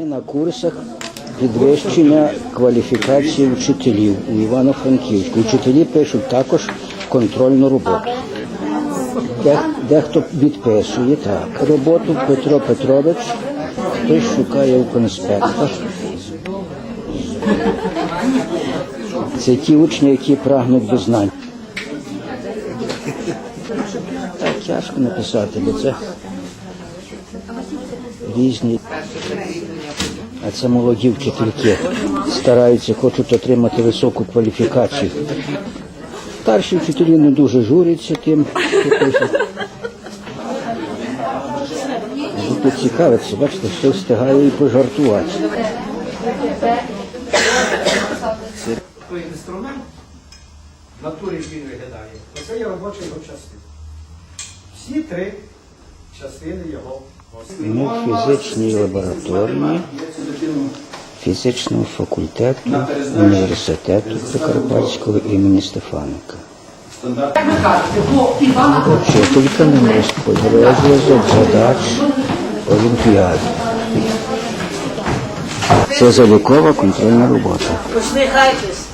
на курсах підвищення кваліфікації вчителів у Івано-Франківську. Вчителі пишуть також контрольну роботу. Дехто відписує так. Роботу Петро Петрович, хтось шукає у конспектах. Це ті учні, які прагнуть до знань. Так, тяжко написати, бо це різні. А це молоді вчительки стараються, хочуть отримати високу кваліфікацію. Старші вчителі не дуже журяться тим, що пишуть. Тут цікавиться, бачите, все встигає і пожартувати. Той інструмент в натурі, як він виглядає, це є робоча його частина. Всі три частини його. Ми в фізичній лабораторії фізичного факультету університету Прикарпатського імені Стефаника. Вчителька нам розповіла розв'язок задач олімпіади. Це залікова контрольна робота. Посміхайтесь.